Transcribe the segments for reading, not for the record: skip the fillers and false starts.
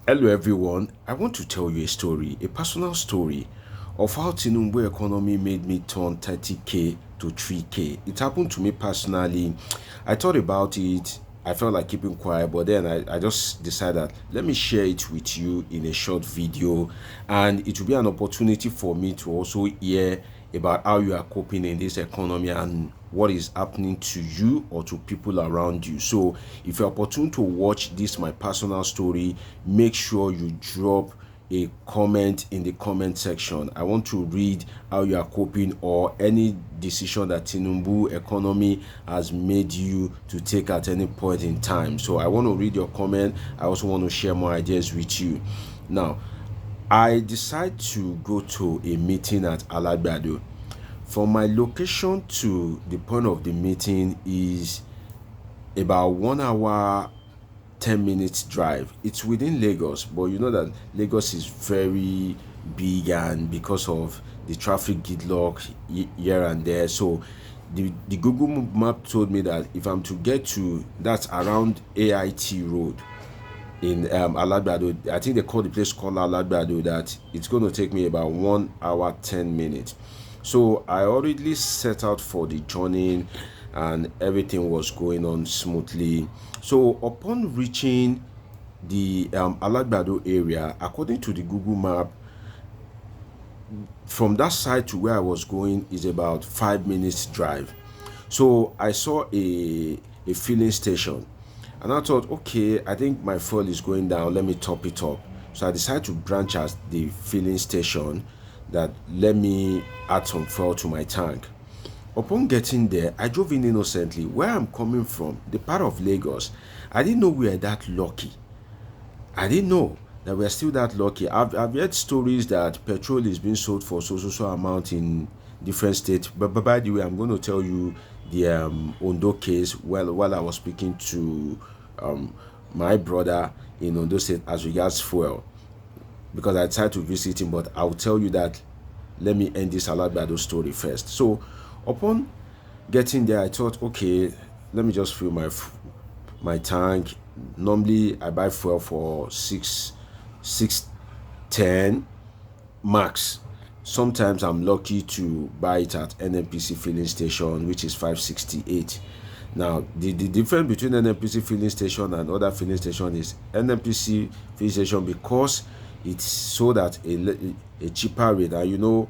Hello everyone, I want to tell you a story, a personal story of how Tinubu economy made me turn 30k to 3k. It happened to me personally. I thought about it, I felt like keeping quiet, but then I just decided, let me share it with you in a short video, and it will be an opportunity for me to also hear about how you are coping in this economy and what is happening to you or to people around you. So if you're opportune to watch this my personal story, make sure you drop a comment in the comment section. I want to read how you are coping or any decision that Tinubu economy has made you to take at any point in time. So I want to read your comment. I also want to share more ideas with you. Now, I decide to go to a meeting at Alagbado. From my location to the point of the meeting is about 1 hour 10 minutes drive. It's within Lagos, but you know that Lagos is very big, and because of the traffic gridlock here and there, so the Google map told me that if I'm to get to that's around AIT Road in Alagbado, I think they call the place called Alagbado, that it's going to take me about 1 hour 10 minutes. So I already set out for the journey and everything was going on smoothly. So upon reaching the Alagbado area, according to the Google map, from that side to where I was going is about 5 minutes drive. So I saw a filling station, and I thought, okay, I think my fuel is going down. Let me top it up. So I decided to branch at the filling station that let me add some fuel to my tank. Upon getting there, I drove in innocently. Where I'm coming from, the part of Lagos, I didn't know we were that lucky. I didn't know that we're still that lucky. I've heard stories that petrol is being sold for so amount in different states. But by the way, I'm going to tell you the Ondo case while I was speaking to my brother in Ondo State as regards fuel, because I decided to visit him. But I'll tell you that. Let me end this Alagbado story first. So, upon getting there, I thought, okay, let me just fill my tank. Normally, I buy fuel for 610 max. Sometimes I'm lucky to buy it at NNPC filling station, which is 568. Now, the difference between NNPC filling station and other filling station is NNPC filling station, because it's sold at a cheaper rate, and you know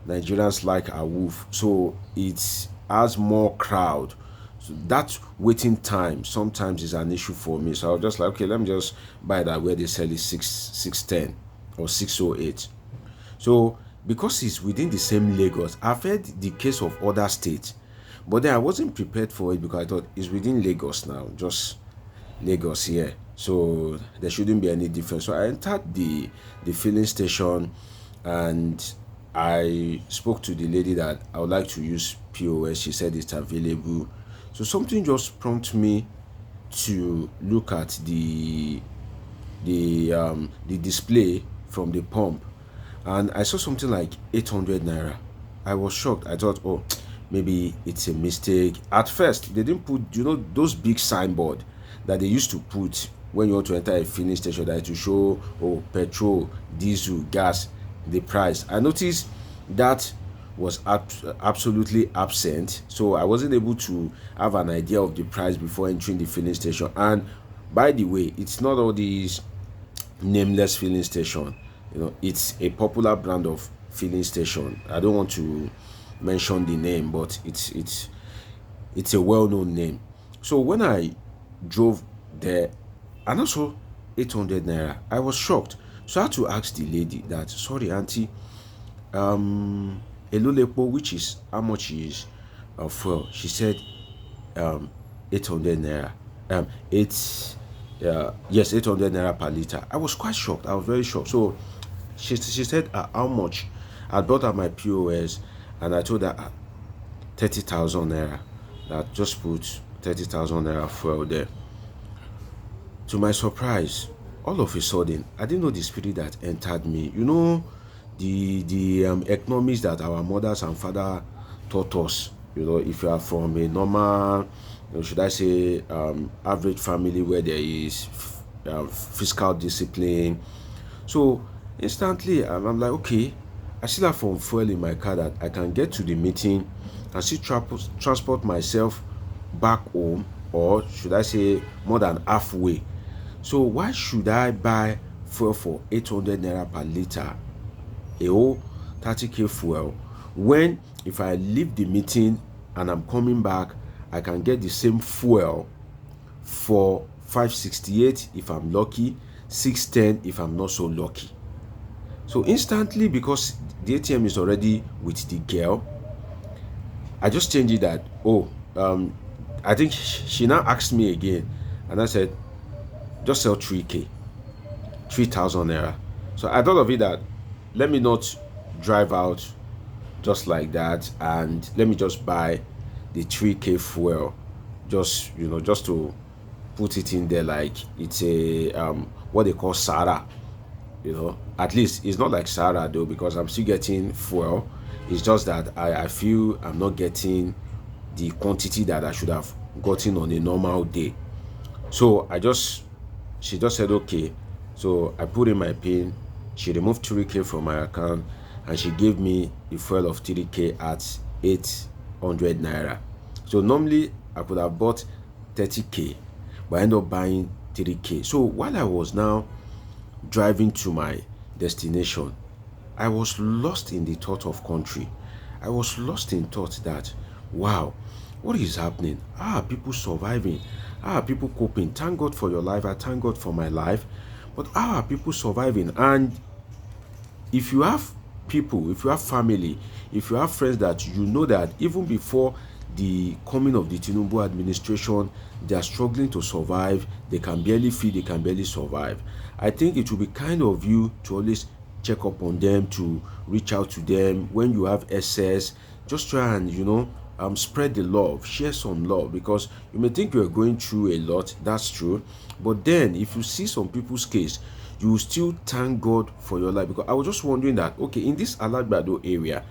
Nigerians like a wolf, so it has more crowd. So that waiting time sometimes is an issue for me. So I was just like, okay, let me just buy that where they sell it 610 or 608. So because it's within the same Lagos, I've heard the case of other states, but then I wasn't prepared for it because I thought it's within Lagos now, just Lagos here. So there shouldn't be any difference. So I entered the filling station, and I spoke to the lady that I would like to use POS. She said it's available. So something just prompted me to look at the display from the pump, and I saw something like 800 naira. I was shocked. I thought, oh, maybe it's a mistake. At first, they didn't put, those big signboard that they used to put when you want to enter a filling station, that to show, oh, petrol, diesel, gas, the price. I noticed that was absolutely absent, so I wasn't able to have an idea of the price before entering the filling station. And by the way, it's not all these nameless filling station. It's a popular brand of filling station. I don't want to mention the name, but it's a well-known name. So when I drove there, and also 800 naira, I was shocked. So I had to ask the lady that, sorry auntie, Elolepo, which is how much is fuel? She said 800 naira. It's yes, 800 naira per liter. I was quite shocked. I was very shocked. So she said how much. I brought out my POS, and I told her 30,000 naira. That just put 30,000 naira fuel there. To my surprise, all of a sudden, I didn't know the spirit that entered me. The economics that our mothers and father taught us. If you are from a normal, should I say, average family where there is fiscal discipline. So instantly, I'm like, okay, I still have some fuel in my car that I can get to the meeting and still transport myself back home, or should I say more than halfway. So why should I buy fuel for 800 naira per liter, a whole 30k fuel, when if I leave the meeting and I'm coming back, I can get the same fuel for 568 if I'm lucky, 610 if I'm not so lucky. So instantly, because the ATM is already with the girl, I just changed it that, oh, I think she now asked me again, and I said, just sell 3k, 3,000 naira. So I thought of it that, let me not drive out just like that, and let me just buy the 3k fuel, just just to put it in there, like it's a what they call Sarah. At least it's not like Sarah though, because I'm still getting fuel. It's just that I feel I'm not getting the quantity that I should have gotten on a normal day. So she just said okay. So I put in my pin. She removed 3k from my account, and she gave me a fuel of 3k at 800 naira. So normally I could have bought 30k, but I ended up buying 3k. So while I was now driving to my destination, I was lost in the thought of country. I was lost in thought that, wow, what is happening? How are people surviving? How are people coping? Thank God for your life. I thank God for my life. But how are people surviving? And if you have people, if you have family, if you have friends that you know that even before the coming of the Tinubu administration, they are struggling to survive, they can barely feed, they can barely survive, I think it will be kind of you to always check up on them, to reach out to them when you have excess. Just try and spread the love, share some love, because you may think you're going through a lot, that's true, but then if you see some people's case, you will still thank God for your life. Because I was just wondering that, okay, in this Alagbado area,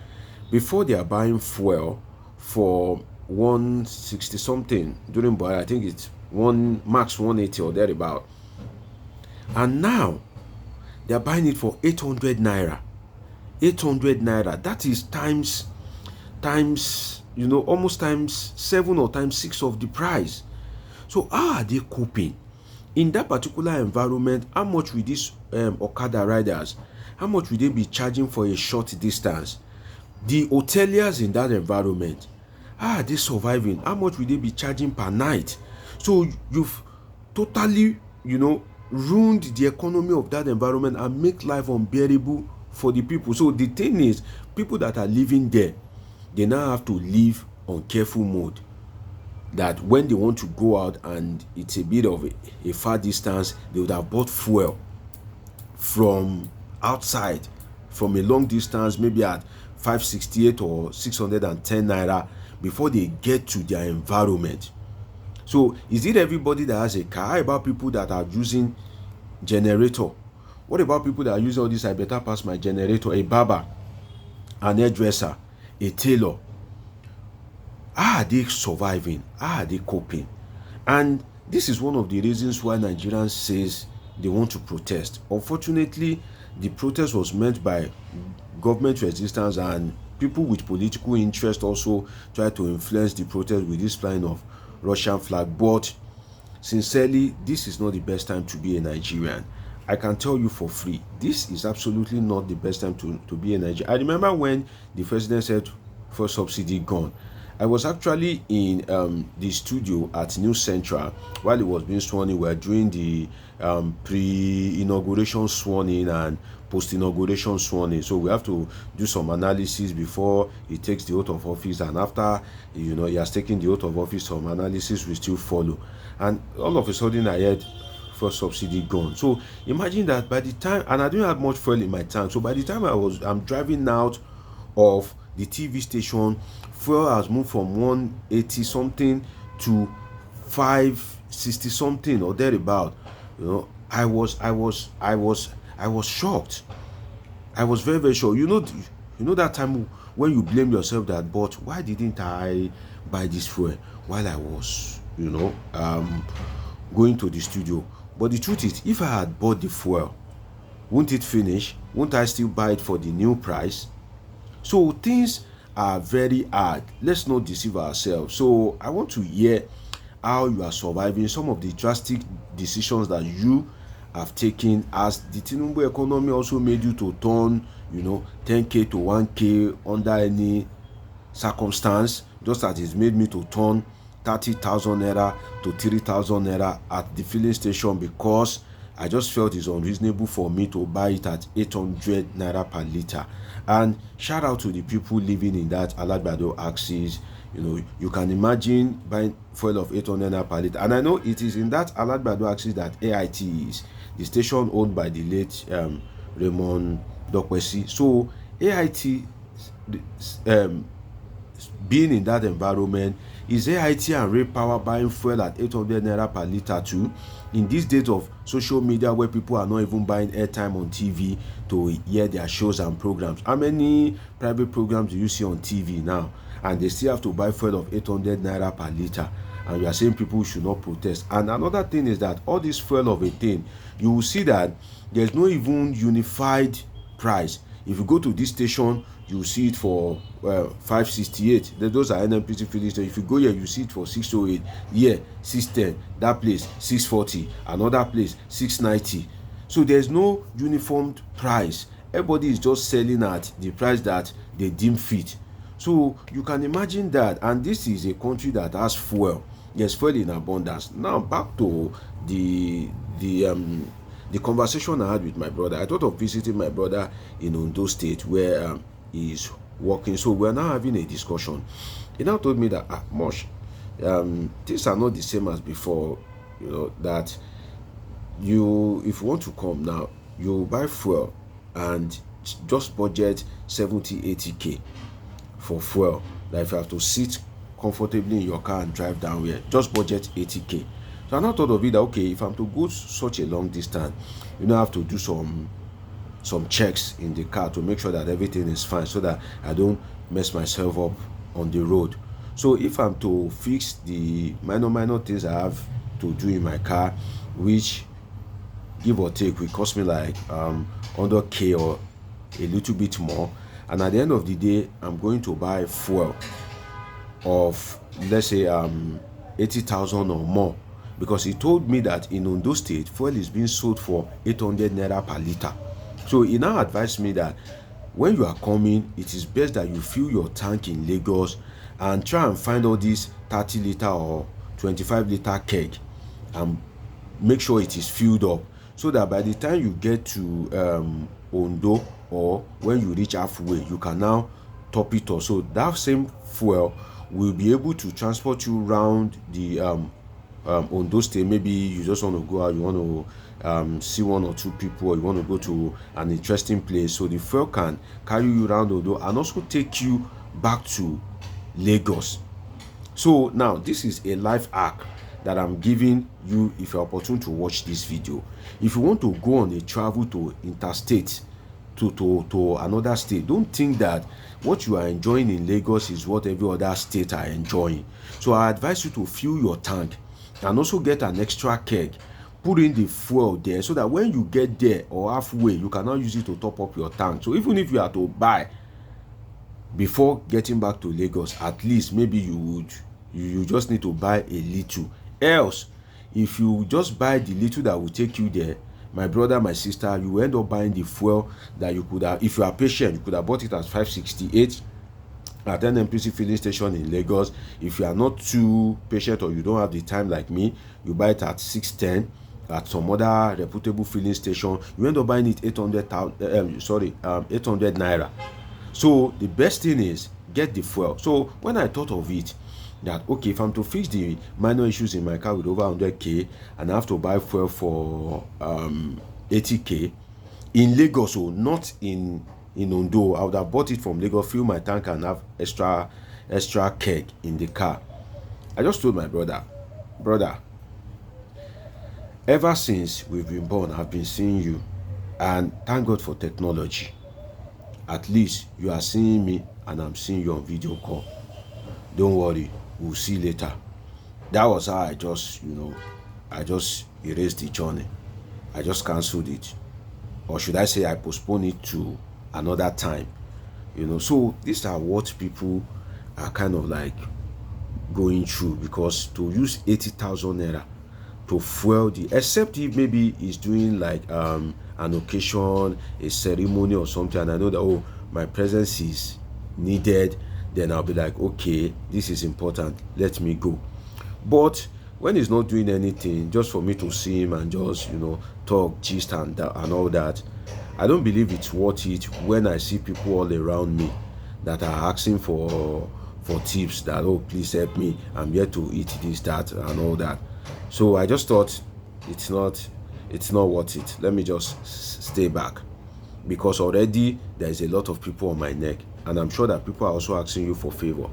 before they are buying fuel for 160 something during Buhari, I think it's one max 180 or thereabout, and now they are buying it for 800 naira. 800 naira, that is times almost times 7 or times 6 of the price. So how are they coping in that particular environment? How much will these Okada riders, how much will they be charging for a short distance? The hoteliers in that environment, how are they surviving? How much will they be charging per night? So you've totally ruined the economy of that environment and make life unbearable for the people. So the thing is, people that are living there, they now have to live on careful mode, that when they want to go out and it's a bit of a far distance, they would have bought fuel from outside, from a long distance, maybe at 568 or 610 naira, before they get to their environment. So is it everybody that has a car? How about people that are using generator? What about people that are using all this I better pass my generator? A barber, an hairdresser, a tailor. How are they surviving? How are they coping? And this is one of the reasons why Nigerians says they want to protest. Unfortunately, the protest was meant by government resistance, and people with political interest also try to influence the protest with this flying of Russian flag. But sincerely, this is not the best time to be a Nigerian. I can tell you for free, this is absolutely not the best time to be a Nigerian. I remember when the president said for subsidy gone, I was actually in the studio at New Central while it was being sworn in. We were doing the pre-inauguration sworn in and post-inauguration sworn in. So we have to do some analysis before he takes the oath of office, and after he has taken the oath of office, some analysis will still follow. And all of a sudden I heard for subsidy gone. So imagine that by the time, and I didn't have much fuel in my tank, so by the time I'm driving out of the TV station, fuel has moved from 180 something to 560 something or thereabout. I was shocked. I was very, very shocked. That time when you blame yourself that, but why didn't I buy this fuel while I was going to the studio? But the truth is, if I had bought the fuel, won't it finish? Won't I still buy it for the new price? So things are very hard. Let's not deceive ourselves. So I want to hear how you are surviving, some of the drastic decisions that you have taken. As the Tinubu economy also made you to turn, 10k to 1k under any circumstance, just as it's made me to turn 30,000 naira to 3,000 naira at the filling station, because I just felt it's unreasonable for me to buy it at 800 naira per liter. And shout out to the people living in that Alagbado axis. You can imagine buying fuel of 800 naira per liter. And I know it is in that Alagbado axis that AIT is, the station owned by the late Raymond Dokwesi. So AIT, being in that environment, is AIT and Ray Power buying fuel at 800 naira per liter too? In these days of social media where people are not even buying airtime on TV to hear their shows and programs, how many private programs do you see on TV now? And they still have to buy fuel of 800 naira per liter. And you are saying people should not protest. And another thing is that all this fuel of a thing, you will see that there's no even unified price. If you go to this station, you see it for 568. Those are NNPC filling stations. If you go here, you see it for 608. Here 610. That place 640. Another place 690. So there's no uniform price. Everybody is just selling at the price that they deem fit. So you can imagine that. And this is a country that has fuel. There's fuel in abundance. Now back to the conversation I had with my brother. I thought of visiting my brother in Ondo State, where he's working. So we're now having a discussion. He now told me that, Mosh, things are not the same as before. That if you want to come now, you buy fuel and just budget 70-80k for fuel. Like if you have to sit comfortably in your car and drive down here, just budget 80k. So I now thought of it that, okay, if I'm to go such a long distance, I have to do some checks in the car to make sure that everything is fine, so that I don't mess myself up on the road. So if I'm to fix the minor things I have to do in my car, which give or take will cost me like 100k or a little bit more, and at the end of the day I'm going to buy fuel of, let's say, 80,000 or more, because he told me that in Ondo State fuel is being sold for 800 naira per liter. So he now advised me that when you are coming, it is best that you fill your tank in Lagos and try and find all these 30 liter or 25 liter keg and make sure it is filled up, so that by the time you get to Ondo, or when you reach halfway, you can now top it off. So that same fuel will be able to transport you around the Ondo State. Maybe you just want to go out, you want to see one or two people, or you want to go to an interesting place. So the fuel can carry you around Ondo and also take you back to Lagos. So now this is a life hack that I'm giving you if you're opportune to watch this video. If you want to go on a travel to interstate, to another state, don't think that what you are enjoying in Lagos is what every other state are enjoying. So I advise you to fill your tank and also get an extra keg, put in the fuel there, so that when you get there or halfway, you can now use it to top up your tank. So even if you are to buy before getting back to Lagos, at least maybe you just need to buy a little. Else, if you just buy the little that will take you there, my brother, my sister, you end up buying the fuel that you could have, if you are patient, you could have bought it at 568 at an NPC filling station in Lagos. If you are not too patient, or you don't have the time like me, you buy it at 610 at some other reputable filling station. You end up buying it 800 naira. So the best thing is get the fuel. So when I thought of it, that okay, if I'm to fix the minor issues in my car with over 100k and I have to buy fuel for 80k in Lagos, so not in Ondo, I would have bought it from Lagos, fill my tank and have extra keg in the car. I just told my brother, ever since we've been born, I've been seeing you, and thank God for technology. At least you are seeing me and I'm seeing you on video call. Don't worry, we'll see later. That was how I just erase the journey. I just cancelled it. Or should I say I postpone it to another time? So these are what people are kind of like going through, because to use 80,000 naira to fuel the, except if maybe he's doing like an occasion, a ceremony or something, and I know that, oh, my presence is needed, then I'll be like, okay, this is important, let me go. But when he's not doing anything, just for me to see him and just talk, gist, and all that, I don't believe it's worth it when I see people all around me that are asking for tips, that, oh, please help me, I'm here to eat this, that, and all that. So I just thought it's not worth it. Let me just stay back, because already there is a lot of people on my neck, and I'm sure that people are also asking you for favor.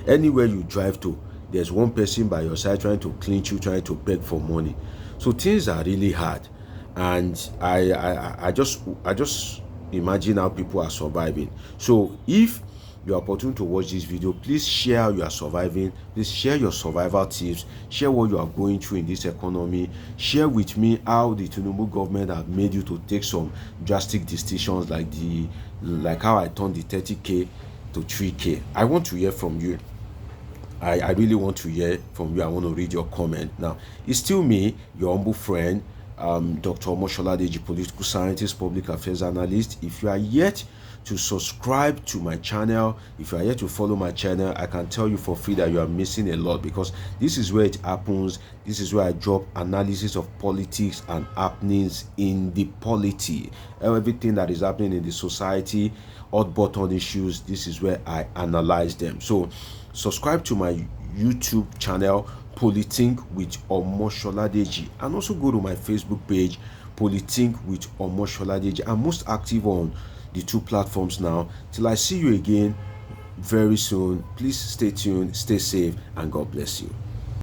Anywhere you drive to, there's one person by your side trying to clinch you, trying to beg for money. So things are really hard, and I just imagine how people are surviving. So if you are opportune to watch this video, please share how you are surviving. Please share your survival tips, share what you are going through in this economy, share with me how the Tinubu government have made you to take some drastic decisions, like how I turned the 30k to 3k. I want to hear from you. I really want to hear from you. I want to read your comment. Now, it's still me, your humble friend, Dr. Omoshola Deji, political scientist, public affairs analyst. If you are yet to subscribe to my channel, if you are yet to follow my channel, I can tell you for free that you are missing a lot, because this is where it happens. This is where I drop analysis of politics and happenings in the polity. Everything that is happening in the society, hot button issues, this is where I analyze them. So subscribe to my YouTube channel, Polythink with Omoshola Deji, and also go to my Facebook page, Polythink with Omoshola Deji. I'm most active on the two platforms now. Till I see you again very soon, please stay tuned, stay safe, and God bless you.